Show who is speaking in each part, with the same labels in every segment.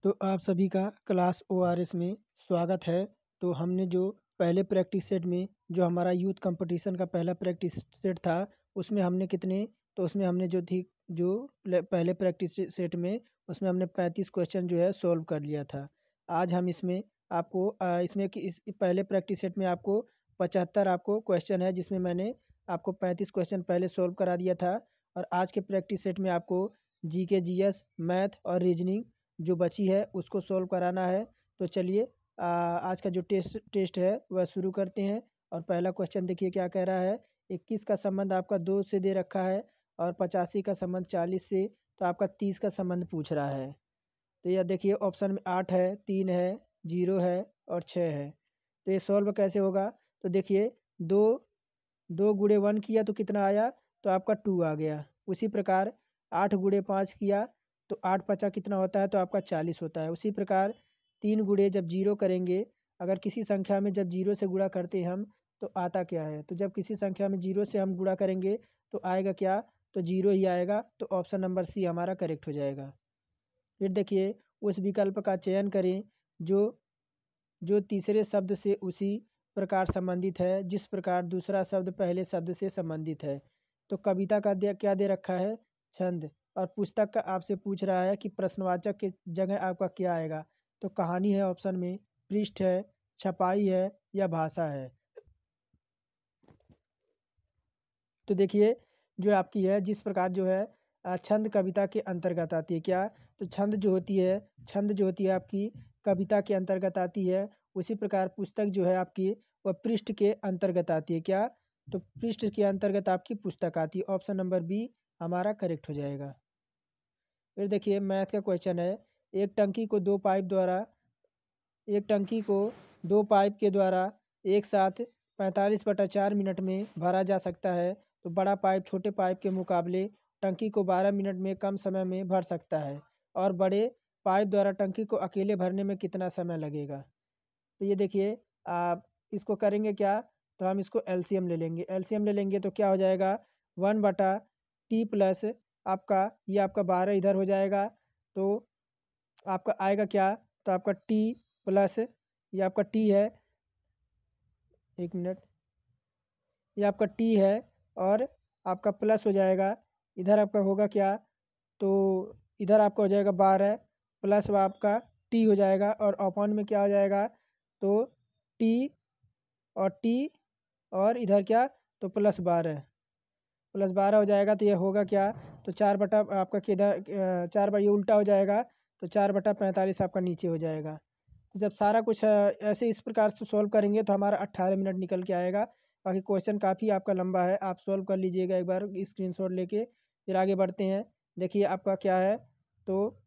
Speaker 1: तो आप सभी का क्लास ओआरएस में स्वागत है। तो हमने जो पहले प्रैक्टिस सेट में जो हमारा यूथ कंपटीशन का पहला प्रैक्टिस सेट था उसमें हमने उसमें हमने जो थी जो पहले प्रैक्टिस सेट में उसमें हमने 35 क्वेश्चन जो है सॉल्व कर लिया था। आज हम इसमें आपको इसमें कि इस पहले प्रैक्टिस सेट में आपको 75 आपको क्वेश्चन है, जिसमें मैंने आपको 35 क्वेश्चन पहले सॉल्व करा दिया था। और आज के प्रैक्टिस सेट में आपको जीके, जीएस, मैथ और रीजनिंग जो बची है उसको सॉल्व कराना है। तो चलिए आज का जो टेस्ट है वह शुरू करते हैं। और पहला क्वेश्चन देखिए क्या कह रहा है। 21 का संबंध आपका 2 से दे रखा है और 85 का संबंध 40 से, तो आपका 30 का संबंध पूछ रहा है। तो यह देखिए ऑप्शन में 8 है, 3 है, 0 है और 6 है। तो ये सॉल्व कैसे होगा। तो देखिए दो दो गुणे 1 किया तो कितना आया, तो आपका 2 आ गया। उसी प्रकार 8 गुणे 5 किया तो 8 पचा कितना होता है, तो आपका 40 होता है। उसी प्रकार 3 गुणे जब 0 करेंगे, अगर किसी संख्या में जब 0 से गुणा करते हैं हम तो आता क्या है। तो जब किसी संख्या में 0 से हम गुणा करेंगे तो आएगा क्या, तो 0 ही आएगा। तो ऑप्शन नंबर सी हमारा करेक्ट हो जाएगा। फिर देखिए उस विकल्प का चयन करें जो जो तीसरे शब्द से उसी प्रकार संबंधित है जिस प्रकार दूसरा शब्द पहले शब्द से संबंधित है। तो कविता का क्या दे रखा है, छंद। और पुस्तक का आपसे पूछ रहा है कि प्रश्नवाचक के जगह आपका क्या आएगा। तो कहानी है ऑप्शन में, पृष्ठ है, छपाई है या भाषा है। तो देखिए जो आपकी है जिस प्रकार जो है छंद कविता के अंतर्गत आती है क्या। तो छंद जो होती है आपकी कविता के अंतर्गत आती है। उसी प्रकार पुस्तक जो है आपकी वह पृष्ठ के अंतर्गत आती है क्या। तो पृष्ठ के अंतर्गत आपकी पुस्तक आती है। ऑप्शन नंबर बी हमारा करेक्ट हो जाएगा। फिर देखिए मैथ का क्वेश्चन है। एक टंकी को दो पाइप द्वारा एक टंकी को दो पाइप के द्वारा एक साथ 45/4 मिनट में भरा जा सकता है। तो बड़ा पाइप छोटे पाइप के मुकाबले टंकी को 12 मिनट में कम समय में भर सकता है, और बड़े पाइप द्वारा टंकी को अकेले भरने में कितना समय लगेगा। तो ये देखिए आप इसको करेंगे क्या। तो हम इसको एलसीएम ले लेंगे तो क्या हो जाएगा, 1/t प्लस आपका 12 इधर हो जाएगा। तो आपका आएगा क्या, तो आपका टी प्लस ये आपका टी है, 1 मिनट, ये आपका टी है और आपका प्लस हो जाएगा। इधर आपका होगा क्या, तो इधर आपका हो जाएगा 12 प्लस वो आपका टी हो जाएगा, और अपॉन में क्या हो जाएगा, तो टी और टी और इधर क्या, तो +12 हो जाएगा। तो ये होगा क्या, तो 4 बटा आपका किधर 4 बार ये उल्टा हो जाएगा, तो 4/45 आपका नीचे हो जाएगा। तो जब सारा कुछ ऐसे इस प्रकार से सॉल्व करेंगे तो हमारा 18 मिनट निकल के आएगा। बाकी क्वेश्चन काफ़ी आपका लंबा है, आप सॉल्व कर लीजिएगा एक बार स्क्रीनशॉट लेके। फिर आगे बढ़ते हैं। देखिए आपका क्या है, तो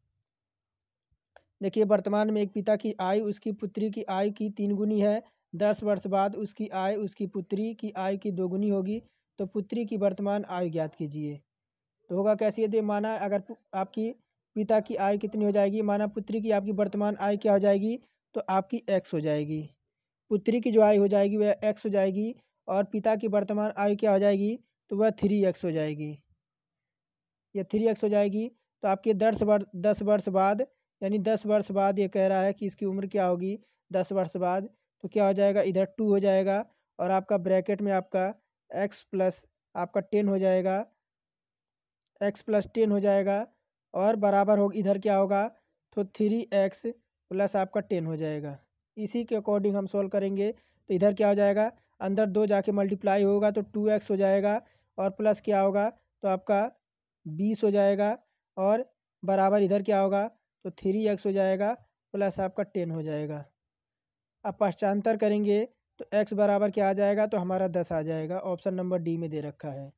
Speaker 1: देखिए वर्तमान में एक पिता की आयु उसकी पुत्री की आयु की 3 गुनी है। 10 वर्ष बाद उसकी आयु उसकी पुत्री की आयु की 2 गुनी होगी। तो पुत्री की वर्तमान आयु ज्ञात कीजिए। तो होगा कैसे, यदि माना अगर आपकी पिता की आयु कितनी हो जाएगी, माना पुत्री की आपकी वर्तमान आयु क्या हो जाएगी, तो आपकी एक्स हो जाएगी। पुत्री की जो आयु हो जाएगी वह एक्स हो जाएगी, और पिता की वर्तमान आयु क्या हो जाएगी, तो वह 3x हो जाएगी। ये 3x हो जाएगी। तो आपके 10 वर्ष बाद, यानी 10 वर्ष बाद ये कह रहा है कि इसकी उम्र क्या होगी 10 वर्ष बाद। तो क्या हो जाएगा, इधर 2 हो जाएगा, और आपका ब्रैकेट में आपका x प्लस आपका 10 हो जाएगा, x+10 हो जाएगा, और बराबर हो इधर क्या होगा, तो 3x प्लस आपका 10 हो जाएगा। इसी के अकॉर्डिंग हम सॉल्व करेंगे। तो इधर क्या हो जाएगा, अंदर 2 जाके मल्टीप्लाई होगा तो 2x हो जाएगा, और प्लस क्या होगा, तो आपका 20 हो जाएगा, और बराबर इधर क्या होगा, तो 3x हो जाएगा प्लस आपका 10 हो जाएगा। अब पश्चांतर करेंगे तो x बराबर क्या आ जाएगा, तो हमारा 10 आ जाएगा। ऑप्शन नंबर डी में दे रखा है।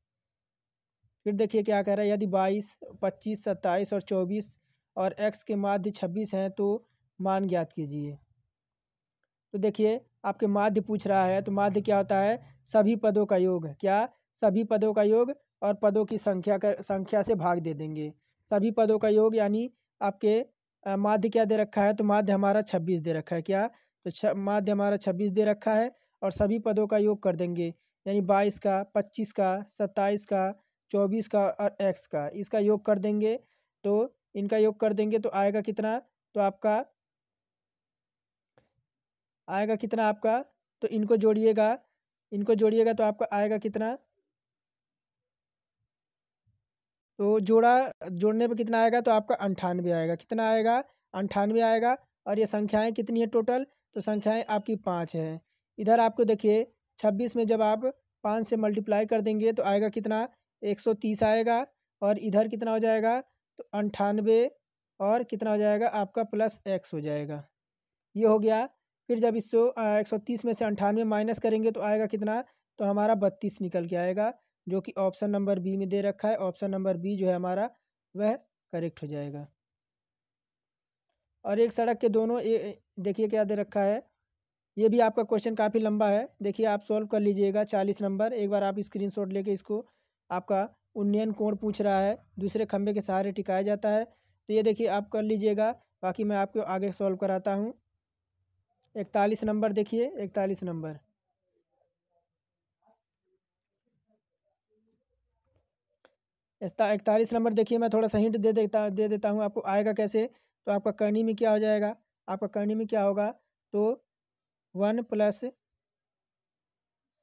Speaker 1: फिर देखिए क्या कह रहा है, यदि 22, 25, 27 और 24 और x के माध्य 26 हैं तो मान ज्ञात कीजिए। तो देखिए आपके माध्य पूछ रहा है, तो माध्य क्या होता है, सभी पदों का योग। क्या, सभी पदों का योग, और पदों की संख्या से भाग दे देंगे। सभी पदों का योग यानी आपके माध्य क्या दे रखा है, तो माध्य हमारा 26 दे रखा है। क्या, तो माध्य हमारा 26 दे रखा है, और सभी पदों का योग कर देंगे, यानी 22 का, 25 का, 27 का, 24 का और x का, इसका योग कर देंगे। तो इनका योग कर देंगे तो आएगा कितना, तो आपका आएगा कितना आपका, तो इनको जोड़िएगा, इनको जोड़िएगा तो आपका आएगा कितना, तो जोड़ने पे कितना आएगा, तो आपका 98 आएगा। कितना आएगा, 98 आएगा। और ये संख्याएं कितनी है टोटल, तो संख्याएं आपकी 5 हैं। इधर आपको देखिए 26 में जब आप 5 से मल्टीप्लाई कर देंगे तो आएगा कितना, 130 आएगा। और इधर कितना हो जाएगा, तो 98 और कितना हो जाएगा आपका प्लस एक्स हो जाएगा। ये हो गया। फिर जब इसको 130 में से 98 माइनस करेंगे तो आएगा कितना, तो हमारा 32 निकल के आएगा, जो कि ऑप्शन नंबर बी में दे रखा है। ऑप्शन नंबर बी जो है हमारा वह करेक्ट हो जाएगा। और एक सड़क के दोनों देखिए क्या दे रखा है, ये भी आपका क्वेश्चन काफ़ी लंबा है। देखिए आप सॉल्व कर लीजिएगा। 40 नंबर, एक बार आप स्क्रीनशॉट लेके इसको, आपका उन्नयन कोण पूछ रहा है, दूसरे खंभे के सहारे टिकाया जाता है। तो ये देखिए आप कर लीजिएगा, बाकी मैं आपको आगे सॉल्व कराता हूँ। 41 नंबर देखिए, 41 नंबर, 41 नंबर देखिए, मैं थोड़ा सा हिंट दे देता हूँ आपको, आएगा कैसे। तो आपका करनी में क्या हो जाएगा, आपका करनी में क्या होगा, तो 1 प्लस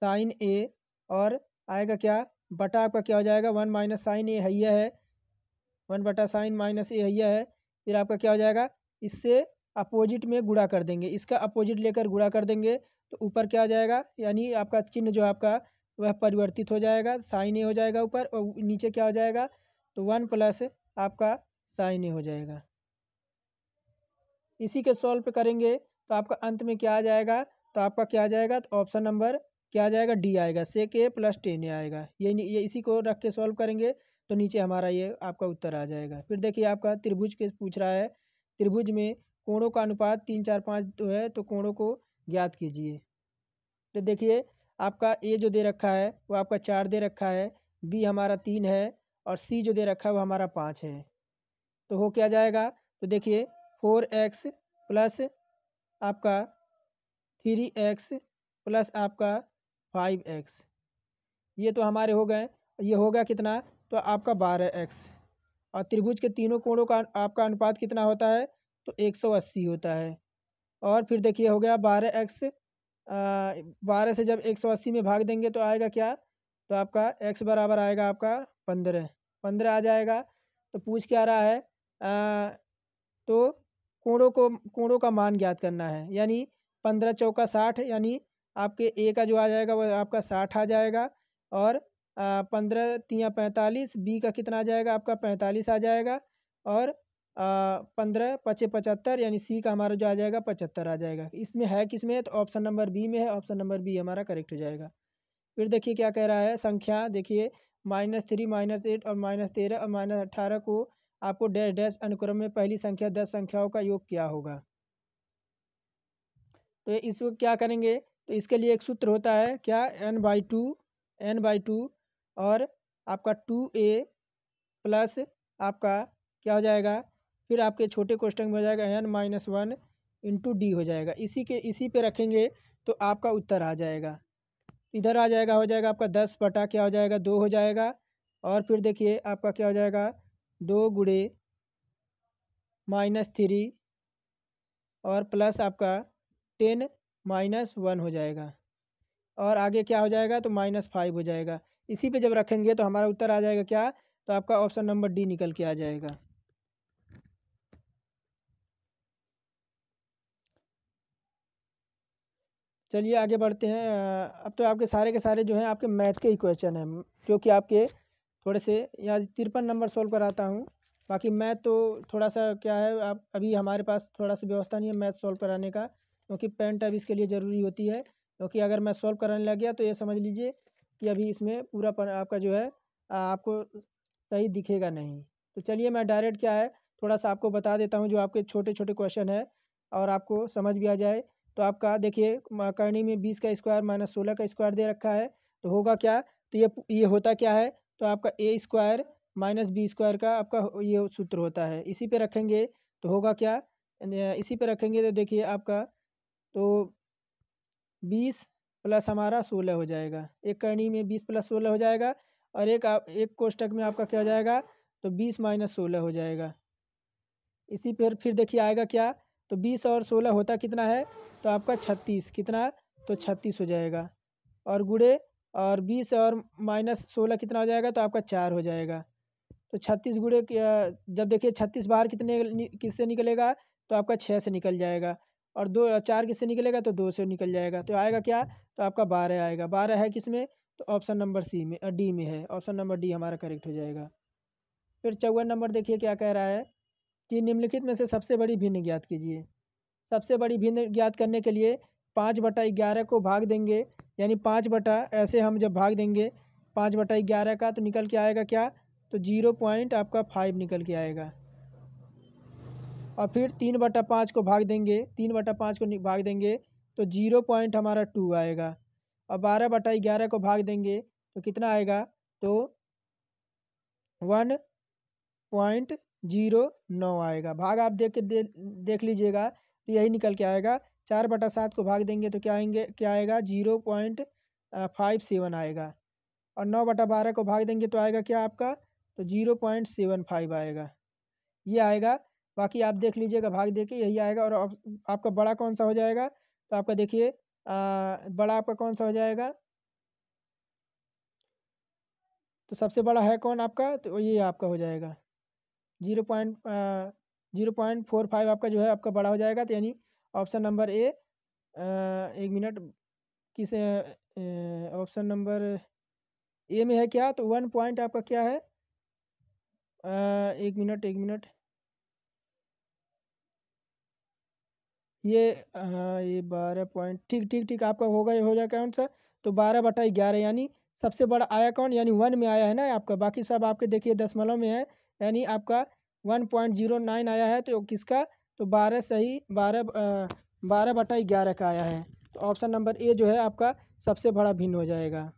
Speaker 1: साइन ए, और आएगा क्या, बटा आपका क्या हो जाएगा, 1 माइनस साइन ए हैया है, 1 बटा साइन माइनस ए हैया है। फिर आपका क्या हो जाएगा, इससे अपोजिट में गुणा कर देंगे, इसका अपोजिट लेकर गुणा कर देंगे तो ऊपर क्या आ जाएगा, यानी आपका चिन्ह जो आपका वह परिवर्तित हो जाएगा, साइन ए हो जाएगा ऊपर, और नीचे क्या हो जाएगा, तो 1 प्लस आपका साइन ए हो जाएगा। इसी के सॉल्व करेंगे तो आपका अंत में क्या आ जाएगा, तो आपका क्या आ जाएगा, तो ऑप्शन नंबर क्या आ जाएगा, डी आएगा, सेक ए प्लस टेन ए आएगा। ये इसी को रख के सॉल्व करेंगे तो नीचे हमारा ये आपका उत्तर आ जाएगा। फिर देखिए आपका त्रिभुज के पूछ रहा है, त्रिभुज में कोणों का अनुपात 3 4 5 जो है, तो कोणों को ज्ञात कीजिए। तो देखिए आपका ए जो दे रखा है वो आपका 4 दे रखा है, बी हमारा 3 है, और सी जो दे रखा है वो हमारा 5 है। तो हो क्या जाएगा, तो देखिए 4x प्लस आपका 3x प्लस आपका 5x, ये तो हमारे हो गए। ये होगा कितना, तो आपका 12x। और त्रिभुज के तीनों कोणों का आपका अनुपात कितना होता है, तो 180 होता है। और फिर देखिए हो गया 12x, 12 से जब 180 में भाग देंगे तो आएगा क्या, तो आपका x बराबर आएगा आपका 15, 15 आ जाएगा। तो पूछ क्या रहा है, तो कोणों का मान ज्ञात करना है, यानी 15 चौका 60, यानी आपके ए का जो आ जाएगा वो आपका 60 आ जाएगा। और 15 तियाँ 45, बी का कितना आ जाएगा आपका 45 आ जाएगा। और 15 पचे 75, यानी सी का हमारा जो आ जाएगा 75 आ जाएगा। इसमें है किसमें है, तो ऑप्शन नंबर बी में है, ऑप्शन नंबर बी हमारा करेक्ट हो जाएगा। फिर देखिए क्या कह रहा है, संख्या देखिए -3 -8 और -13 और -18 को आपको डैश डैश अनुक्रम में पहली संख्या 10 संख्याओं का योग क्या होगा। तो इसको क्या करेंगे, तो इसके लिए एक सूत्र होता है क्या, n/2 और आपका 2a प्लस आपका क्या हो जाएगा, फिर आपके छोटे कोष्टक में हो जाएगा n-1 इंटू डी हो जाएगा। इसी पे रखेंगे तो आपका उत्तर आ जाएगा। इधर आ जाएगा, हो जाएगा आपका 10 बटा क्या हो जाएगा 2 हो जाएगा। और फिर देखिए आपका क्या हो जाएगा, 2 गुणे -3 और प्लस आपका 10 -1 हो जाएगा। और आगे क्या हो जाएगा, तो -5 हो जाएगा। इसी पे जब रखेंगे तो हमारा उत्तर आ जाएगा क्या, तो आपका ऑप्शन नंबर डी निकल के आ जाएगा। चलिए आगे बढ़ते हैं। अब तो आपके सारे के सारे जो हैं आपके मैथ के ही क्वेश्चन हैं, जो कि आपके थोड़े से, यहाँ 53 नंबर सोल्व कराता हूँ। बाकी मैथ तो थोड़ा सा क्या है, आप अभी हमारे पास थोड़ा सा व्यवस्था नहीं है मैथ सॉल्व कराने का, क्योंकि पेन टैब इसके लिए ज़रूरी होती है। क्योंकि अगर मैं सॉल्व कराने लग गया तो ये समझ लीजिए कि अभी इसमें पूरा आपका जो है आपको सही दिखेगा नहीं। तो चलिए मैं डायरेक्ट क्या है, थोड़ा सा आपको बता देता हूँ जो आपके छोटे छोटे क्वेश्चन है, और आपको समझ भी आ जाए। तो आपका देखिए करनी में 20 का स्क्वायर -16 का स्क्वायर दे रखा है, तो होगा क्या, तो ये होता क्या है, तो आपका ए स्क्वायर -बी स्क्वायर का आपका ये सूत्र होता है। इसी पे रखेंगे तो होगा क्या, इसी पे रखेंगे तो देखिए आपका, तो 20 प्लस हमारा 16 हो जाएगा। एक करनी में 20 प्लस 16 हो जाएगा, और एक कोष्टक में आपका क्या हो जाएगा, तो 20 -16 हो जाएगा। इसी पर फिर देखिए आएगा क्या, तो 20 और 16 होता कितना है, तो आपका 36, कितना, तो 36 हो जाएगा। और गुणे, और 20 और -16 कितना हो जाएगा, तो आपका 4 हो जाएगा। तो 36 गुणे जब देखिए 36 बाहर किससे निकलेगा, तो आपका 6 से निकल जाएगा। और 4 किससे निकलेगा, तो 2 से निकल जाएगा। तो आएगा क्या, तो आपका 12 आएगा। 12 है किस में, तो ऑप्शन नंबर डी में है। ऑप्शन नंबर डी हमारा करेक्ट हो जाएगा। फिर 54 नंबर देखिए क्या कह रहा है कि निम्नलिखित में से सबसे बड़ी भिन्न ज्ञात कीजिए। सबसे बड़ी भिन्न ज्ञात करने के लिए 5/11 को भाग देंगे, यानी 5 बटा ऐसे हम जब भाग देंगे 5/11 का, तो निकल के आएगा क्या, तो 0 आपका 5 निकल के आएगा। और फिर 3/5 को भाग देंगे, 3/5 को भाग देंगे तो 0 हमारा 2 आएगा। और 12/11 को भाग देंगे तो कितना आएगा, तो 1.09 आएगा। भाग आप देख लीजिएगा, तो यही निकल के आएगा। 4/7 को भाग देंगे तो क्या आएगा, 0.57 आएगा। और 9/12 को भाग देंगे तो आएगा क्या आपका, तो 0.75 आएगा, ये आएगा। बाकी आप देख लीजिएगा, भाग दे के यही आएगा। और आपका बड़ा कौन सा हो जाएगा, तो आपका देखिए बड़ा आपका कौन सा हो जाएगा, तो सबसे बड़ा है कौन आपका, तो ये आपका हो जाएगा 0.45 आपका जो है आपका बड़ा हो जाएगा। तो यानी ऑप्शन नंबर ए, एक मिनट, किस ऑप्शन नंबर ए में है क्या, तो 1 पॉइंट आपका क्या है, एक मिनट, ये हाँ ये 12 पॉइंट, ठीक ठीक ठीक आपका होगा, ये हो जाएगा कौन सा, तो 12/11, यानी सबसे बड़ा आया कौन, यानी 1 में आया है ना आपका। बाकी सब आपके देखिए दशमलव में है, यानी आपका 1.09 आया है। तो किसका, तो 12 सही, 12/11 का आया है। तो ऑप्शन नंबर ए जो है आपका सबसे बड़ा भिन्न हो जाएगा।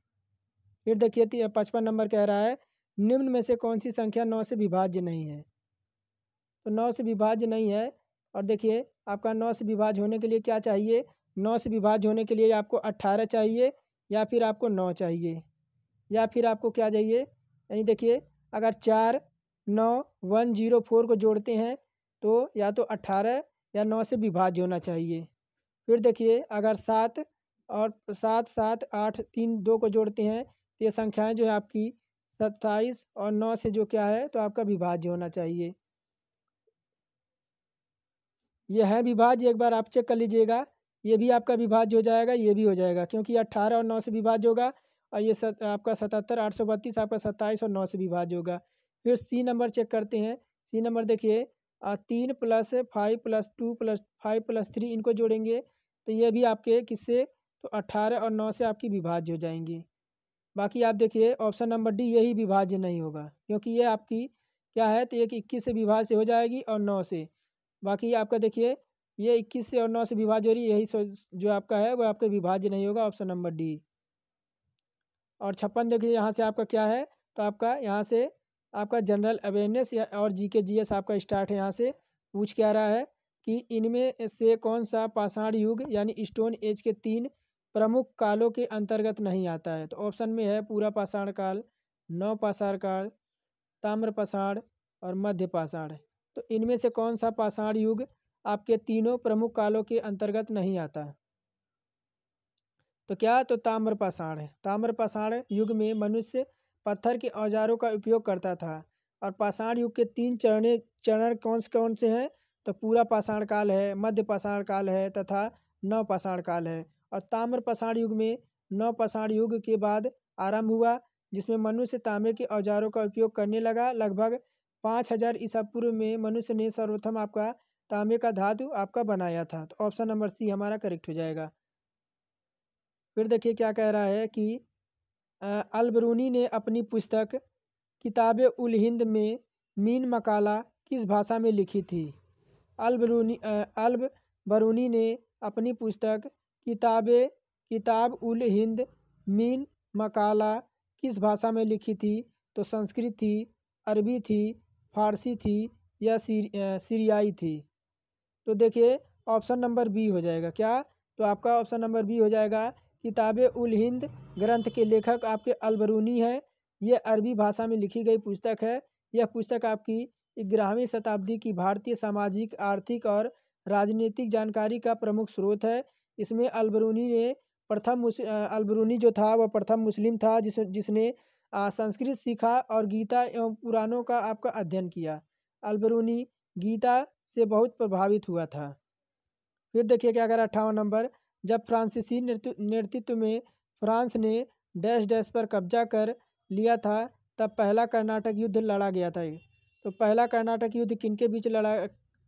Speaker 1: फिर देखिए 55 नंबर कह रहा है, निम्न में से कौन सी संख्या 9 से विभाज्य नहीं है। तो 9 से विभाज्य नहीं है। और देखिए आपका 9 से विभाज्य होने के लिए क्या चाहिए, 9 से विभाज्य होने के लिए आपको 18 चाहिए, या फिर आपको 9 चाहिए, या फिर आपको क्या चाहिए, यानी देखिए अगर 4, 9, 104 को जोड़ते हैं तो या तो 18 या 9 से विभाज्य होना चाहिए। फिर देखिए अगर 7 और 7, 7, 8, 3, 2 को जोड़ते हैं तो ये संख्याएं जो है आपकी 27 और 9 से जो क्या है, तो आपका विभाज्य होना चाहिए। ये है विभाज्य, एक बार आप चेक कर लीजिएगा, ये भी आपका विभाज्य हो जाएगा, ये भी हो जाएगा, क्योंकि 18 और 9 से विभाज्य होगा। और ये आपका 77, 832 आपका 27 और 9 से विभाज्य होगा। फिर सी नंबर चेक करते हैं। सी नंबर देखिए 3 + 5 + 2 + 5 + 3 इनको जोड़ेंगे तो ये भी आपके किससे, तो 18 और 9 से आपकी विभाज्य हो जाएंगी। बाकी आप देखिए ऑप्शन नंबर डी, यही विभाज्य नहीं होगा, क्योंकि ये आपकी क्या है, तो एक 21 से विभाज्य हो जाएगी और 9 से। बाकी आपका देखिए ये 21 से और 9 से विभाज्य हो रही है, यही जो आपका है वो आपका विभाज्य नहीं होगा, ऑप्शन नंबर डी। और 56 देखिए यहाँ से आपका क्या है, तो आपका यहाँ से आपका जनरल अवेयरनेस या और जीके जीएस आपका स्टार्ट है। यहाँ से पूछ क्या रहा है कि इनमें से कौन सा पाषाण युग यानी स्टोन एज के 3 प्रमुख कालों के अंतर्गत नहीं आता है। तो ऑप्शन में है पूरा पाषाण काल, नव पाषाण काल, ताम्र पाषाण और मध्य पाषाण। तो इनमें से कौन सा पाषाण युग आपके तीनों प्रमुख कालों के अंतर्गत नहीं आता, तो क्या, तो ताम्र पाषाण है। ताम्र पाषाण युग में मनुष्य पत्थर के औजारों का उपयोग करता था। और पाषाण युग के 3 चरण कौन से हैं, तो पूरा पाषाण काल है, मध्य पाषाण काल है तथा नव पाषाण काल है। और ताम्र पाषाण युग में नव पाषाण युग के बाद आरंभ हुआ, जिसमें मनुष्य तांबे के औजारों का उपयोग करने लगा। लगभग 5000 ईसा पूर्व में मनुष्य ने सर्वप्रथम आपका तांबे का धातु आपका बनाया था। तो ऑप्शन नंबर सी हमारा करेक्ट हो जाएगा। फिर देखिए क्या कह रहा है कि अल-बरूनी ने अपनी पुस्तक किताब उल हिंद में मीन मकाला किस भाषा में लिखी थी। अल-बरूनी ने अपनी पुस्तक किताब उल हिंद मीन मकाला किस भाषा में लिखी थी, तो संस्कृत थी, अरबी थी, फारसी थी या सीरियाई थी। तो देखिए ऑप्शन नंबर बी हो जाएगा क्या, तो आपका ऑप्शन नंबर बी हो जाएगा। किताब उल हिंद ग्रंथ के लेखक आपके अल-बरूनी है। ये अरबी भाषा में लिखी गई पुस्तक है। यह पुस्तक आपकी 11वीं शताब्दी की भारतीय सामाजिक, आर्थिक और राजनीतिक जानकारी का प्रमुख स्रोत है। इसमें अल-बरूनी जो था वह प्रथम मुस्लिम था जिसने संस्कृत सीखा और गीता एवं पुराणों का आपका अध्ययन किया। अल-बरूनी गीता से बहुत प्रभावित हुआ था। फिर देखिए क्या कह रहा है 58 नंबर, जब फ्रांसीसी नेतृत्व में फ्रांस ने डैश डैश पर कब्जा कर लिया था तब पहला कर्नाटक युद्ध लड़ा गया था। तो पहला कर्नाटक युद्ध किनके बीच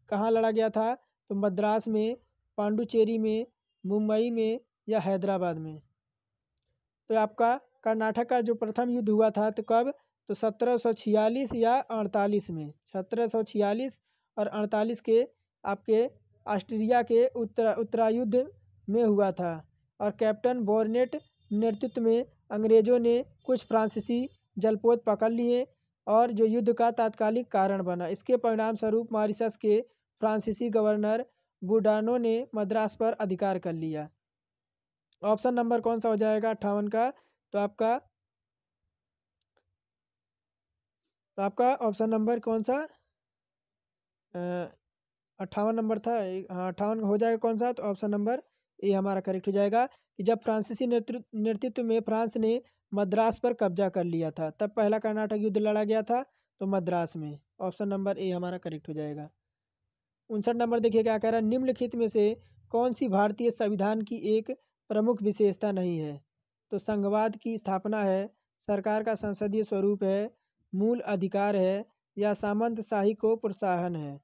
Speaker 1: कहाँ लड़ा गया था? तो मद्रास में, पांडुचेरी में, मुंबई में या हैदराबाद में। तो आपका कर्नाटक का जो प्रथम युद्ध हुआ था तो कब? तो 1746 या 48 में। 1746 और 48 के आपके ऑस्ट्रिया के उत्तरायुद्ध में हुआ था और कैप्टन बोर्नेट नेतृत्व में अंग्रेज़ों ने कुछ फ्रांसीसी जलपोत पकड़ लिए और जो युद्ध का तात्कालिक कारण बना। इसके परिणाम स्वरूप मॉरिशस के फ्रांसीसी गवर्नर बुडानो ने मद्रास पर अधिकार कर लिया। ऑप्शन नंबर कौन सा हो जाएगा 58 का? तो आपका ऑप्शन नंबर कौन सा? 58 नंबर था। हाँ 58 हो जाएगा कौन सा? तो ऑप्शन नंबर ए हमारा करेक्ट हो जाएगा कि जब फ्रांसीसी नेतृत्व में फ्रांस ने मद्रास पर कब्जा कर लिया था तब पहला कर्नाटक युद्ध लड़ा गया था तो मद्रास में। ऑप्शन नंबर ए हमारा करेक्ट हो जाएगा। 59 नंबर देखिए क्या कह रहा है, निम्नलिखित में से कौन सी भारतीय संविधान की एक प्रमुख विशेषता नहीं है? तो संघवाद की स्थापना है, सरकार का संसदीय स्वरूप है, मूल अधिकार है या सामंतशाही को प्रोत्साहन है।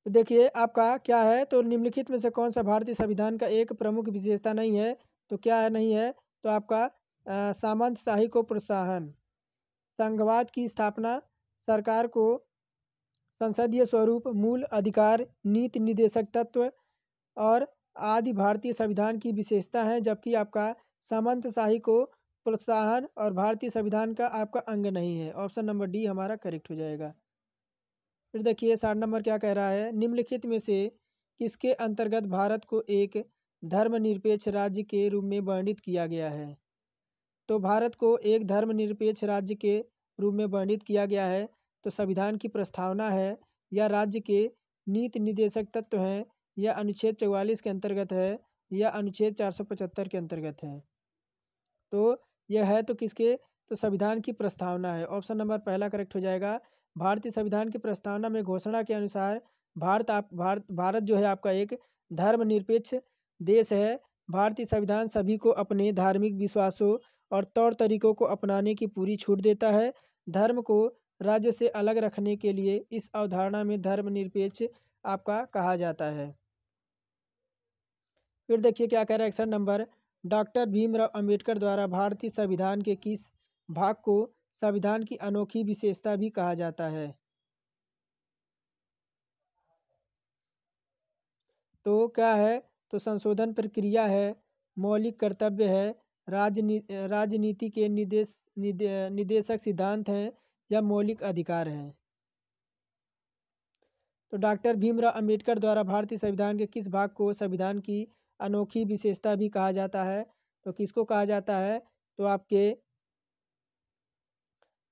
Speaker 1: तो देखिए आपका क्या है? तो निम्नलिखित में से कौन सा भारतीय संविधान का एक प्रमुख विशेषता नहीं है? तो क्या है नहीं है? तो आपका सामंतशाही को प्रोत्साहन, संघवाद की स्थापना, सरकार को संसदीय स्वरूप, मूल अधिकार, नीति निदेशक तत्व और आदि भारतीय संविधान की विशेषता है, जबकि आपका सामंतशाही को प्रोत्साहन और भारतीय संविधान का आपका अंग नहीं है। ऑप्शन नंबर डी हमारा करेक्ट हो जाएगा। फिर देखिए 60 नंबर क्या कह रहा है, निम्नलिखित में से किसके अंतर्गत भारत को एक धर्मनिरपेक्ष राज्य के रूप में वर्णित किया गया है? तो भारत को एक धर्मनिरपेक्ष राज्य के रूप में वर्णित किया गया है तो संविधान की प्रस्तावना है या राज्य के नीति निदेशक तत्व हैं या अनुच्छेद 44 के अंतर्गत है या अनुच्छेद 475 के अंतर्गत है। तो यह है तो किसके? तो संविधान की प्रस्तावना है। ऑप्शन नंबर पहला करेक्ट हो जाएगा। भारतीय संविधान की प्रस्तावना में घोषणा के अनुसार भारत जो है आपका एक धर्मनिरपेक्ष देश है। भारतीय संविधान सभी को अपने धार्मिक विश्वासों और तौर तरीकों को अपनाने की पूरी छूट देता है। धर्म को राज्य से अलग रखने के लिए इस अवधारणा में धर्मनिरपेक्ष आपका कहा जाता है। फिर देखिए क्या कह रहा है action number, doctor Bhimrao Ambedkar द्वारा भारतीय संविधान के किस भाग को संविधान की अनोखी विशेषता भी कहा जाता है? तो क्या है? तो संशोधन प्रक्रिया है, मौलिक कर्तव्य है, राजनीति के निदेशक सिद्धांत हैं या मौलिक अधिकार हैं। तो डॉक्टर भीमराव अंबेडकर द्वारा भारतीय संविधान के किस भाग को संविधान की अनोखी विशेषता भी कहा जाता है? तो किसको कहा जाता है? तो आपके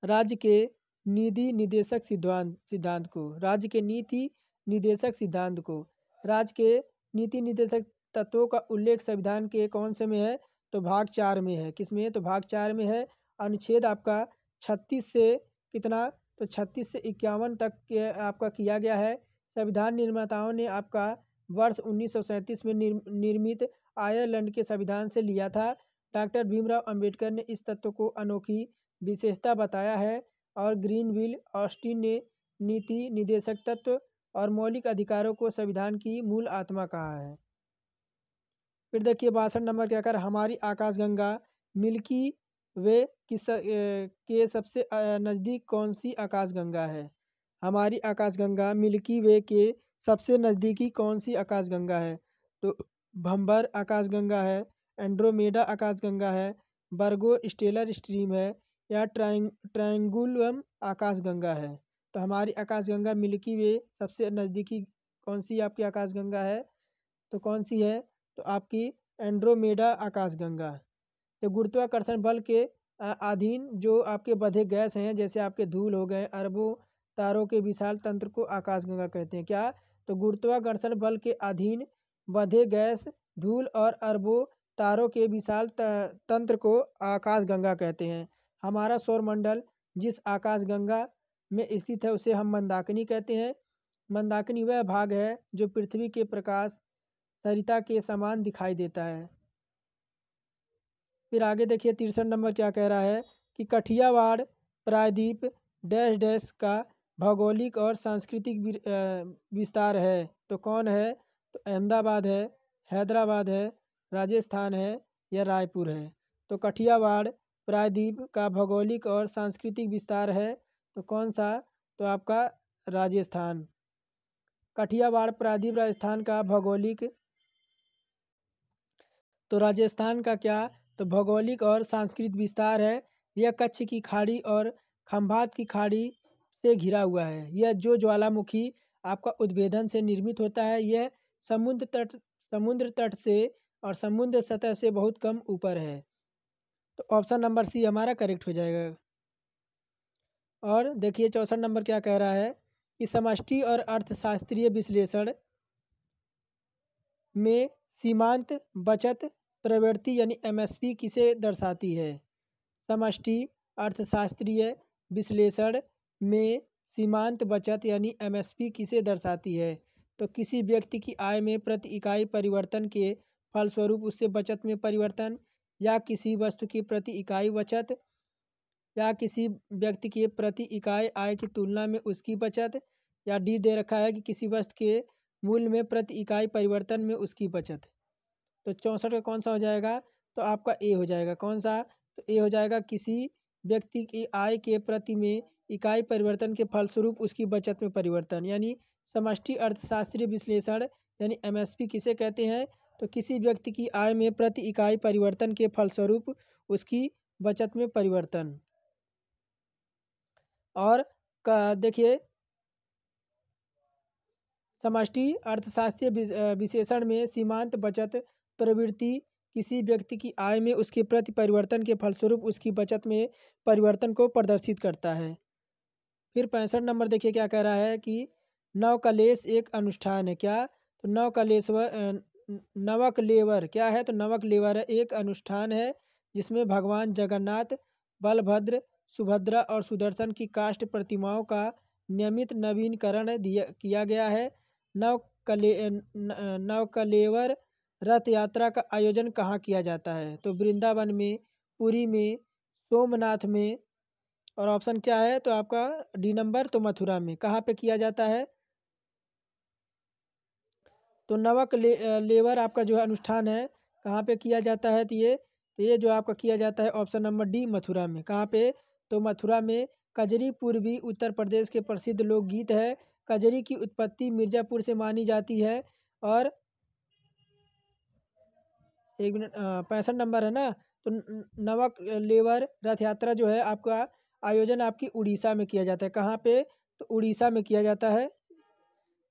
Speaker 1: राज्य के नीति निदेशक सिद्धांत को, राज्य के नीति निदेशक सिद्धांत को। राज्य के नीति निदेशक तत्वों का उल्लेख संविधान के कौन से में है? तो भाग 4 में है। किस में? तो भाग 4 में है। अनुच्छेद आपका 36 से कितना? तो 36 से 51 तक के आपका किया गया है। संविधान निर्माताओं ने आपका वर्ष 1937 में निर्मित आयरलैंड के संविधान से लिया था। डॉक्टर भीमराव अंबेडकर ने इस तत्व को अनोखी विशेषता बताया है और ग्रीनविल ऑस्टिन ने नीति निदेशक तत्व और मौलिक अधिकारों को संविधान की मूल आत्मा कहा है। फिर देखिए 62 नंबर क्या कर, हमारी आकाशगंगा मिल्की वे के सबसे नज़दीक कौन सी आकाशगंगा है? हमारी आकाशगंगा मिल्की वे के सबसे नज़दीकी कौन सी आकाशगंगा है? तो भंबर आकाशगंगा है, एंड्रोमेडा आकाशगंगा है, बर्गो स्टेलर स्ट्रीम है या ट्रायंगुलम आकाशगंगा है। तो हमारी आकाशगंगा मिल्की वे सबसे नज़दीकी कौन सी आपकी आकाशगंगा है? तो कौन सी है? तो आपकी एंड्रोमेडा आकाशगंगा। तो गुरुत्वाकर्षण बल के अधीन जो आपके बधे गैस हैं, जैसे आपके धूल हो गए, अरबों तारों के विशाल तंत्र को आकाशगंगा कहते हैं। क्या? तो गुरुत्वाकर्षण बल के अधीन बधे गैस, धूल और अरबों तारों के विशाल तंत्र को आकाशगंगा कहते हैं। हमारा सौरमंडल जिस आकाशगंगा में स्थित है उसे हम मंदाकिनी कहते हैं। मंदाकिनी वह भाग है जो पृथ्वी के प्रकाश सरिता के समान दिखाई देता है। फिर आगे देखिए 63 नंबर क्या कह रहा है कि कठियावाड़ प्रायद्वीप डैश डैश का भौगोलिक और सांस्कृतिक विस्तार है। तो कौन है? तो अहमदाबाद है, हैदराबाद है, राजस्थान है या रायपुर है। तो कठियावाड़ प्रायद्वीप का भौगोलिक और सांस्कृतिक विस्तार है, तो कौन सा? तो आपका राजस्थान। कठियावाड़ प्रायद्वीप राजस्थान का भौगोलिक, तो राजस्थान का क्या? तो भौगोलिक और सांस्कृतिक विस्तार है। यह कच्छ की खाड़ी और खंभात की खाड़ी से घिरा हुआ है। यह जो ज्वालामुखी आपका उद्भेदन से निर्मित होता है, यह समुद्र तट से और समुद्र सतह से बहुत कम ऊपर है। तो ऑप्शन नंबर सी हमारा करेक्ट हो जाएगा। और देखिए 64 नंबर क्या कह रहा है कि समष्टि और अर्थशास्त्रीय विश्लेषण में सीमांत बचत प्रवृत्ति यानी एमएसपी किसे दर्शाती है? समष्टि अर्थशास्त्रीय विश्लेषण में सीमांत बचत यानी एमएसपी किसे दर्शाती है? तो किसी व्यक्ति की आय में प्रति इकाई परिवर्तन के फलस्वरूप उससे बचत में परिवर्तन, या किसी वस्तु की प्रति इकाई बचत, या किसी व्यक्ति के प्रति इकाई आय की तुलना में उसकी बचत, या डी दे रखा है कि किसी वस्तु के मूल्य में प्रति इकाई परिवर्तन में उसकी बचत। तो 64 का कौन सा हो जाएगा? तो आपका ए हो जाएगा। कौन सा? तो ए हो जाएगा, किसी व्यक्ति की आय के प्रति में इकाई परिवर्तन के फलस्वरूप उसकी बचत में परिवर्तन। यानी समष्टि अर्थशास्त्रीय विश्लेषण यानी एमएसपी किसे कहते हैं? तो किसी व्यक्ति की आय में प्रति इकाई परिवर्तन के फलस्वरूप उसकी बचत में परिवर्तन। और देखिए समष्टि अर्थशास्त्रीय विशेषण में सीमांत बचत प्रवृत्ति किसी व्यक्ति की आय में उसके प्रति परिवर्तन के फलस्वरूप उसकी बचत में परिवर्तन को प्रदर्शित करता है। फिर 65 नंबर देखिए क्या कह रहा है कि नवकलेश एक अनुष्ठान है। क्या? तो नवकलेवर क्या है? तो नवकलेवर एक अनुष्ठान है जिसमें भगवान जगन्नाथ, बलभद्र, सुभद्रा और सुदर्शन की काष्ठ प्रतिमाओं का नियमित नवीनीकरण किया गया है। नवकलेवर रथ यात्रा का आयोजन कहाँ किया जाता है? तो वृंदावन में, पुरी में, सोमनाथ में, और ऑप्शन क्या है? तो आपका डी नंबर, तो मथुरा में। कहाँ पे किया जाता है? तो लेवर आपका जो है अनुष्ठान है कहाँ पे किया जाता है? तो ये जो आपका किया जाता है ऑप्शन नंबर डी, मथुरा में। कहाँ पे? तो मथुरा में। कजरी पूर्वी उत्तर प्रदेश के प्रसिद्ध लोकगीत है। कजरी की उत्पत्ति मिर्ज़ापुर से मानी जाती है। और एक मिनट, 65 नंबर है ना? तो नवक लेवर रथ यात्रा जो है आपका आयोजन आपकी उड़ीसा में किया जाता है। कहाँ पे? तो उड़ीसा में किया जाता है।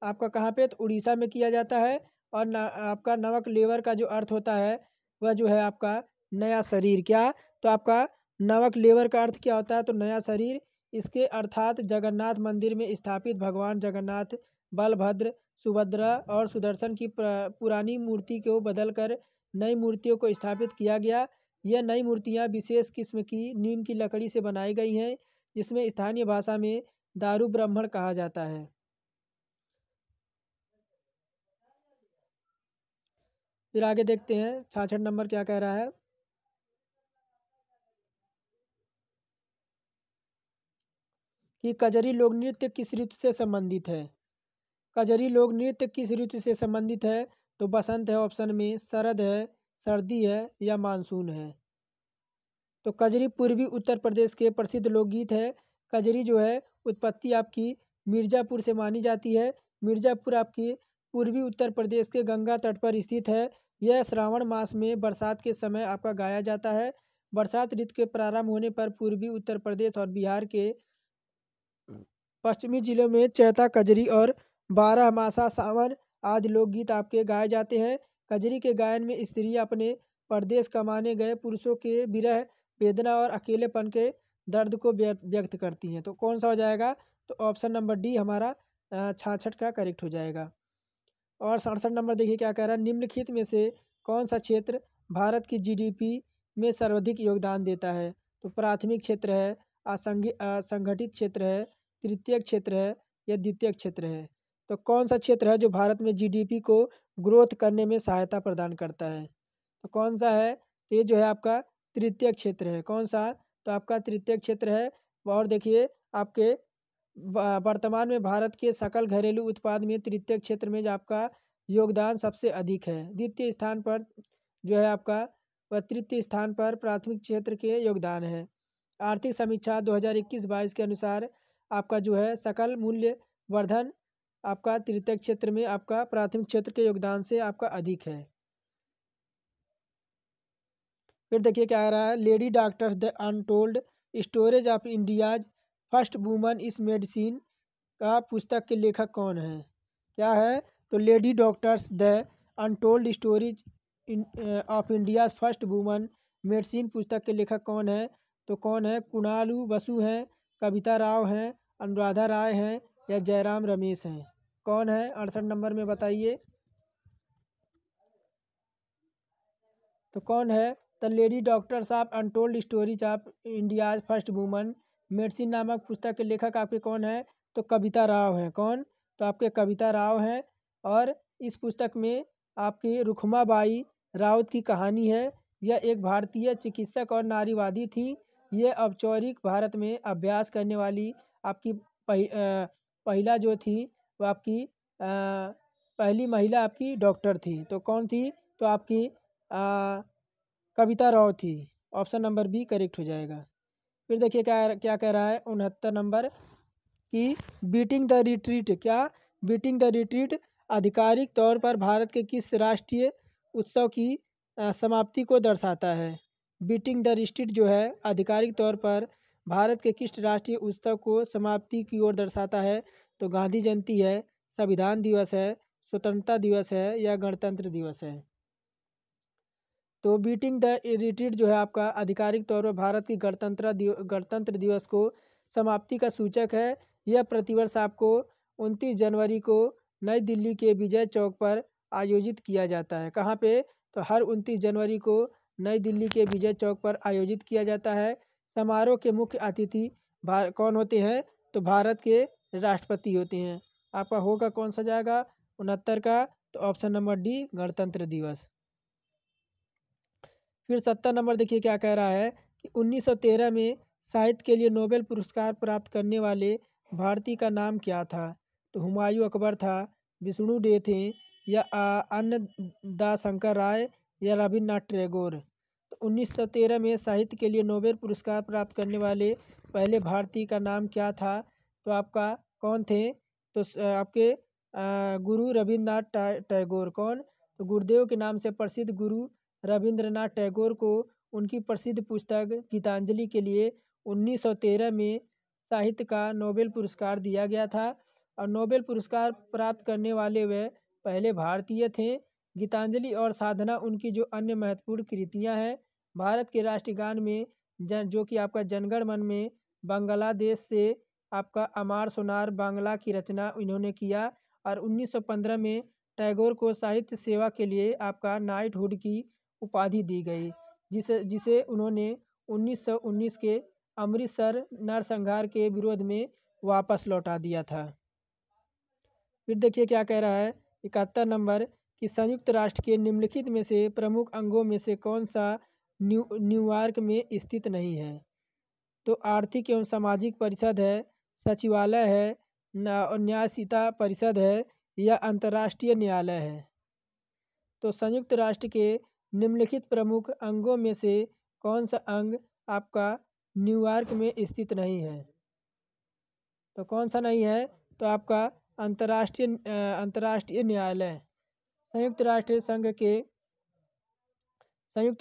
Speaker 1: आपका कहाँ पे? तो उड़ीसा में किया जाता है। और आपका नवक लेवर का जो अर्थ होता है वह जो है आपका नया शरीर। क्या? तो आपका नवक लेवर का अर्थ क्या होता है? तो नया शरीर। इसके अर्थात जगन्नाथ मंदिर में स्थापित भगवान जगन्नाथ, बलभद्र, सुभद्रा और सुदर्शन की पुरानी मूर्ति को बदलकर नई मूर्तियों को स्थापित किया गया। यह नई मूर्तियाँ विशेष किस्म की नीम की लकड़ी से बनाई गई हैं, जिसमें स्थानीय भाषा में दारू ब्राह्मण कहा जाता है। फिर आगे देखते हैं 66 नंबर क्या कह रहा है कि कजरी लोक नृत्य किस ऋतु से संबंधित है? कजरी लोक नृत्य किस ऋतु से संबंधित है? तो बसंत है ऑप्शन में, शरद है, सर्दी है या मानसून है। तो कजरी पूर्वी उत्तर प्रदेश के प्रसिद्ध लोकगीत है। कजरी जो है उत्पत्ति आपकी मिर्ज़ापुर से मानी जाती है। मिर्ज़ापुर आपकी पूर्वी उत्तर प्रदेश के गंगा तट पर स्थित है। यह श्रावण मास में बरसात के समय आपका गाया जाता है। बरसात ऋतु के प्रारंभ होने पर पूर्वी उत्तर प्रदेश और बिहार के पश्चिमी जिलों में चैता कजरी और बारहमासा सावन आदि लोकगीत आपके गाए जाते हैं। कजरी के गायन में स्त्रियां अपने परदेश कमाने गए पुरुषों के विरह वेदना और अकेलेपन के दर्द को व्यक्त करती हैं। तो कौन सा हो जाएगा? तो ऑप्शन नंबर डी हमारा 66 का करेक्ट हो जाएगा। और 67 नंबर देखिए क्या कह रहा है, निम्नलिखित में से कौन सा क्षेत्र भारत की जीडीपी में सर्वाधिक योगदान देता है? तो प्राथमिक क्षेत्र है, असंगठित क्षेत्र है, तृतीयक क्षेत्र है या द्वितीयक क्षेत्र है? तो कौन सा क्षेत्र है जो भारत में जीडीपी को ग्रोथ करने में सहायता प्रदान करता है? तो कौन सा है? तो ये जो है आपका तृतीयक क्षेत्र है। कौन सा? तो आपका तृतीयक क्षेत्र है। और देखिए आपके वर्तमान में भारत के सकल घरेलू उत्पाद में तृतीय क्षेत्र में जो आपका योगदान सबसे अधिक है। द्वितीय स्थान पर जो है आपका वह तृतीय स्थान पर प्राथमिक क्षेत्र के योगदान है। आर्थिक समीक्षा 2021-22 के अनुसार आपका जो है सकल मूल्य वर्धन आपका तृतीय क्षेत्र में आपका प्राथमिक क्षेत्र के योगदान से आपका अधिक है। फिर देखिए क्या आ रहा है, lady doctors the untold storage of India's first woman इस मेडिसिन का पुस्तक के लेखक कौन है? क्या है? तो lady doctors the untold stories of India first woman medicine पुस्तक के लेखक कौन है? तो कौन है? कुणालू बसु हैं, कविता राव हैं, अनुराधा राय हैं या जयराम रमेश हैं? कौन है? 68 नंबर में बताइए। तो कौन है? The lady doctors of untold stories of India's first woman medicine नामक पुस्तक के लेखक आपके कौन है? तो कविता राव हैं। कौन? तो आपके कविता राव हैं। और इस पुस्तक में आपकी रुखमाबाई राउत की कहानी है। यह एक भारतीय चिकित्सक और नारीवादी थी। ये औपचारिक भारत में अभ्यास करने वाली आपकी पहला जो थी वो आपकी पहली महिला आपकी डॉक्टर थी। तो कौन थी? तो आपकी कविता राव थी। ऑप्शन नंबर बी करेक्ट हो जाएगा। फिर देखिए क्या क्या कह रहा है 69 नंबर कि बीटिंग द रिट्रीट, क्या बीटिंग द रिट्रीट आधिकारिक तौर पर भारत के किस राष्ट्रीय उत्सव की समाप्ति को दर्शाता है? बीटिंग द रिट्रीट जो है आधिकारिक तौर पर भारत के किस राष्ट्रीय उत्सव को समाप्ति की ओर दर्शाता है? तो गांधी जयंती है, संविधान दिवस है, स्वतंत्रता दिवस है या गणतंत्र दिवस है? तो बीटिंग द रिट्रीट जो है आपका आधिकारिक तौर पर भारत की गणतंत्र दिवस को समाप्ति का सूचक है। यह प्रतिवर्ष आपको 29 जनवरी को नई दिल्ली के विजय चौक पर आयोजित किया जाता है। कहाँ पे? तो हर 29 जनवरी को नई दिल्ली के विजय चौक पर आयोजित किया जाता है। समारोह के मुख्य अतिथि कौन होते हैं? तो भारत के राष्ट्रपति होते हैं। आपका होगा कौन सा जाएगा 69 का? तो ऑप्शन नंबर डी गणतंत्र दिवस। फिर 70 नंबर देखिए क्या कह रहा है कि 1913 में साहित्य के लिए नोबेल पुरस्कार प्राप्त करने वाले भारतीय का नाम क्या था? तो हुमायूं अकबर था, विष्णु डे थे या अन्नदाशंकर राय या रविन्द्रनाथ टैगोर? तो 1913 में साहित्य के लिए नोबेल पुरस्कार प्राप्त करने वाले पहले भारतीय का नाम क्या था? तो आपका कौन थे? तो आपके गुरु रविन्द्रनाथ टैगोर। कौन? तो गुरुदेव के नाम से प्रसिद्ध गुरु रविंद्रनाथ टैगोर को उनकी प्रसिद्ध पुस्तक गीतांजलि के लिए 1913 में साहित्य का नोबेल पुरस्कार दिया गया था। और नोबेल पुरस्कार प्राप्त करने वाले वे पहले भारतीय थे। गीतांजलि और साधना उनकी जो अन्य महत्वपूर्ण कृतियां हैं। भारत के राष्ट्रीय गान में जो कि आपका जनगण मन में बांग्लादेश से आपका अमार सोनार बांग्ला की रचना इन्होंने किया। और 1915 में टैगोर को साहित्य सेवा के लिए आपका नाइटहुड की उपाधि दी गई, जिसे जिसे उन्होंने 1919 के अमृतसर नरसंहार के विरोध में वापस लौटा दिया था। फिर देखिए क्या कह रहा है 71 नंबर कि संयुक्त राष्ट्र के निम्नलिखित में से प्रमुख अंगों में से कौन सा न्यूयॉर्क में स्थित नहीं है? तो आर्थिक एवं सामाजिक परिषद है, सचिवालय है, न्यायशीता परिषद है या अंतर्राष्ट्रीय न्यायालय है? तो संयुक्त राष्ट्र के निम्नलिखित प्रमुख अंगों में से कौन सा अंग आपका न्यूयॉर्क में स्थित नहीं है? तो कौन सा नहीं है? तो आपका अंतर्राष्ट्रीय न्यायालय। संयुक्त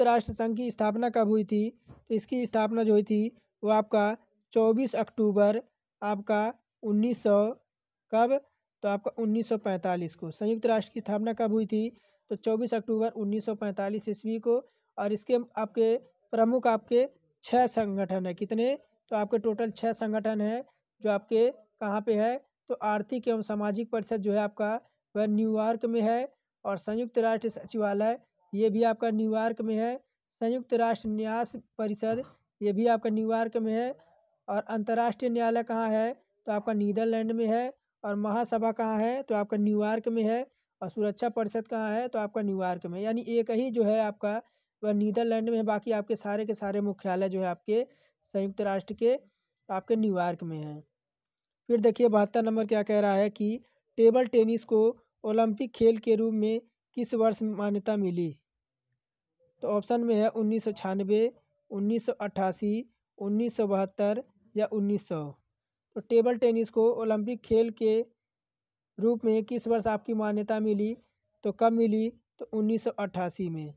Speaker 1: राष्ट्र संघ की स्थापना कब हुई थी? तो इसकी स्थापना जो हुई थी वो आपका 24 अक्टूबर आपका 1900 कब? तो आपका 1945 को। संयुक्त राष्ट्र की स्थापना कब हुई थी? तो 24 अक्टूबर 1945 ईस्वी को। और इसके आपके प्रमुख आपके 6 संगठन है। कितने? तो आपके टोटल 6 संगठन है जो आपके कहाँ पे है? तो आर्थिक एवं सामाजिक परिषद जो है आपका वह न्यूयॉर्क में है, और संयुक्त राष्ट्र सचिवालय ये भी आपका न्यूयॉर्क में है। संयुक्त राष्ट्र न्यास परिषद ये भी आपका न्यूयॉर्क में है, और अंतर्राष्ट्रीय न्यायालय कहाँ है? तो आपका नीदरलैंड में है, और महासभा कहाँ है? तो आपका न्यूयॉर्क में है, और सुरक्षा परिषद कहाँ है? तो आपका न्यूयॉर्क में। यानी एक ही जो है आपका वह नीदरलैंड में है, बाकी आपके सारे के सारे मुख्यालय जो है आपके संयुक्त राष्ट्र के आपके न्यूयॉर्क में हैं। फिर देखिए 72 नंबर क्या कह रहा है कि टेबल टेनिस को ओलंपिक खेल के रूप में किस वर्ष मान्यता मिली? तो ऑप्शन में है 1996, 1988, 1972 या 1900। तो टेबल टेनिस को ओलंपिक खेल के रूप में किस वर्ष आपकी मान्यता मिली? तो कब मिली? तो 1988 में।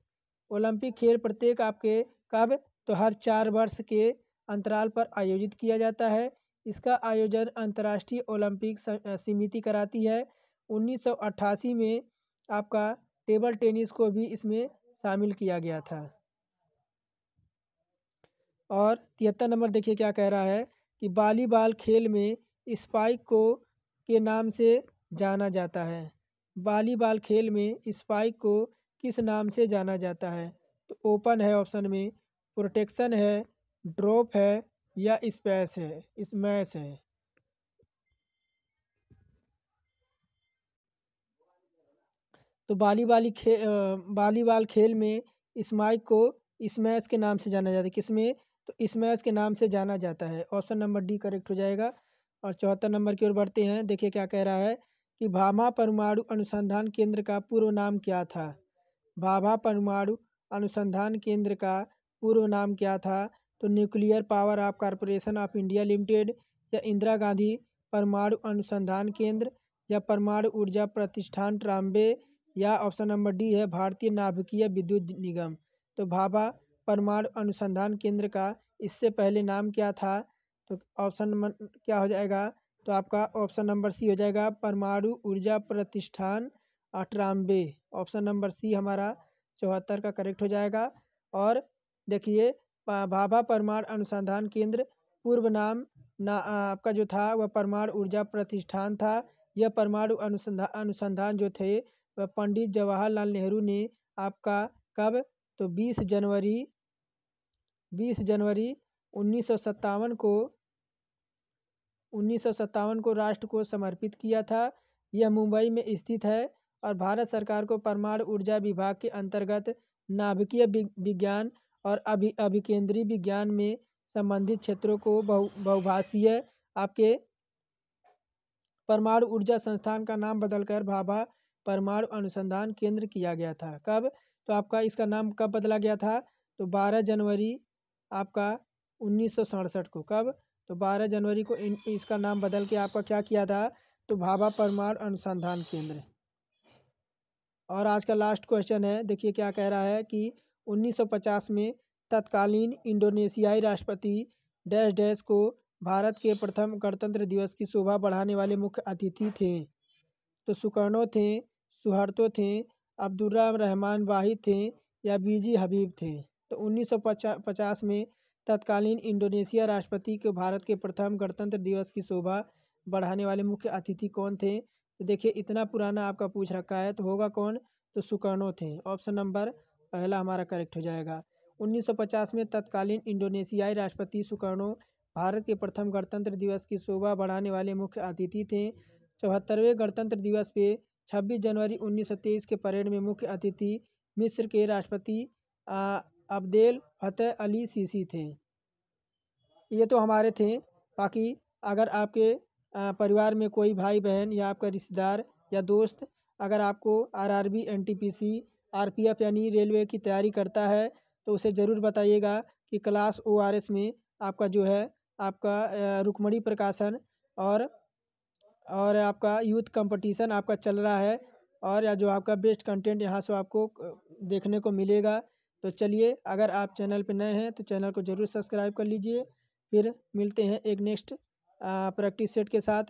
Speaker 1: ओलंपिक खेल प्रत्येक आपके कब? तो हर 4 वर्ष के अंतराल पर आयोजित किया जाता है। इसका आयोजन अंतर्राष्ट्रीय ओलंपिक समिति कराती है। 1988 में आपका टेबल टेनिस को भी इसमें शामिल किया गया था। और 73 नंबर देखिए क्या कह रहा है कि वॉलीबॉल खेल में स्पाइक को के नाम से जाना जाता है। वॉलीबॉल खेल में स्पाइक को किस नाम से जाना जाता है? तो ओपन है ऑप्शन में, प्रोटेक्शन है, ड्रॉप है या स्मैश है। तो वॉलीबॉल खेल में स्पाइक को स्मैश के नाम से जाना जाता है। किसमें? तो स्मैश के नाम से जाना जाता है। ऑप्शन नंबर डी करेक्ट हो जाएगा। और 74 नंबर की ओर बढ़ते हैं। देखिए क्या कह रहा है कि भाभा परमाणु अनुसंधान केंद्र का पूर्व नाम क्या था? भाभा परमाणु अनुसंधान केंद्र का पूर्व नाम क्या था? तो nuclear power of corporation of India limited, या इंदिरा गांधी परमाणु अनुसंधान केंद्र, या परमाणु ऊर्जा प्रतिष्ठान ट्राम्बे, या ऑप्शन नंबर डी है भारतीय नाभिकीय विद्युत निगम। तो भाभा परमाणु अनुसंधान केंद्र का इससे पहले नाम क्या था? तो ऑप्शन नंबर क्या हो जाएगा? तो आपका ऑप्शन नंबर सी हो जाएगा परमाणु ऊर्जा प्रतिष्ठान ट्राम्बे। ऑप्शन नंबर सी हमारा 74 का करेक्ट हो जाएगा। और देखिए भाभा परमाणु अनुसंधान केंद्र पूर्व नाम आपका जो था वह परमाणु ऊर्जा प्रतिष्ठान था। यह परमाणु अनुसंधान जो थे वह पंडित जवाहरलाल नेहरू ने आपका कब? तो 20 जनवरी 1957 को 1957 को राष्ट्र को समर्पित किया था। यह मुंबई में स्थित है, और भारत सरकार को परमाणु ऊर्जा विभाग के अंतर्गत नाभिकीय विज्ञान और अभिकेंद्री विज्ञान में संबंधित क्षेत्रों को बहुभाषीय आपके परमाणु ऊर्जा संस्थान का नाम बदलकर भाभा परमाणु अनुसंधान केंद्र किया गया था। कब? तो आपका इसका नाम कब बदला गया था? तो 12 जनवरी आपका 1967 को। कब? तो 12 जनवरी को इसका नाम बदल के आपका क्या किया था? तो भाभा परमाणु अनुसंधान केंद्र। और आज का लास्ट क्वेश्चन है। देखिए क्या कह रहा है कि 1950 में तत्कालीन इंडोनेशियाई राष्ट्रपति डैश डैश को भारत के प्रथम गणतंत्र दिवस की शोभा बढ़ाने वाले मुख्य अतिथि थे? तो सुकर्णो थे, सुहर्तो थे, अब्दुर्रा रहमान वाहिद थे, या बीजी हबीब थे। तो 1950 में तत्कालीन इंडोनेशिया राष्ट्रपति को भारत के प्रथम गणतंत्र दिवस की शोभा बढ़ाने वाले मुख्य अतिथि कौन थे? तो देखिए इतना पुराना आपका पूछ रखा है, तो होगा कौन? तो सुकर्णो थे। ऑप्शन नंबर पहला हमारा करेक्ट हो जाएगा। 1950 में तत्कालीन इंडोनेशियाई राष्ट्रपति सुकर्णो भारत के प्रथम गणतंत्र दिवस की शोभा बढ़ाने वाले मुख्य अतिथि थे। 74वें गणतंत्र दिवस पे 26 जनवरी 1923 के परेड में मुख्य अतिथि मिस्र के राष्ट्रपति अब्देल फतेह अली सीसी थे। ये तो हमारे थे। बाकी अगर आपके परिवार में कोई भाई बहन या आपका रिश्तेदार या दोस्त अगर आपको आरआरबी, एनटीपीसी, आरपीएफ यानी रेलवे की तैयारी करता है तो उसे ज़रूर बताइएगा कि क्लास ओआरएस में आपका जो है आपका रुक्मणी प्रकाशन और आपका यूथ कंपटीशन आपका चल रहा है, और या जो आपका बेस्ट कंटेंट यहाँ से आपको देखने को मिलेगा। तो चलिए अगर आप चैनल पर नए हैं तो चैनल को ज़रूर सब्सक्राइब कर लीजिए। फिर मिलते हैं एक नेक्स्ट प्रैक्टिस सेट के साथ।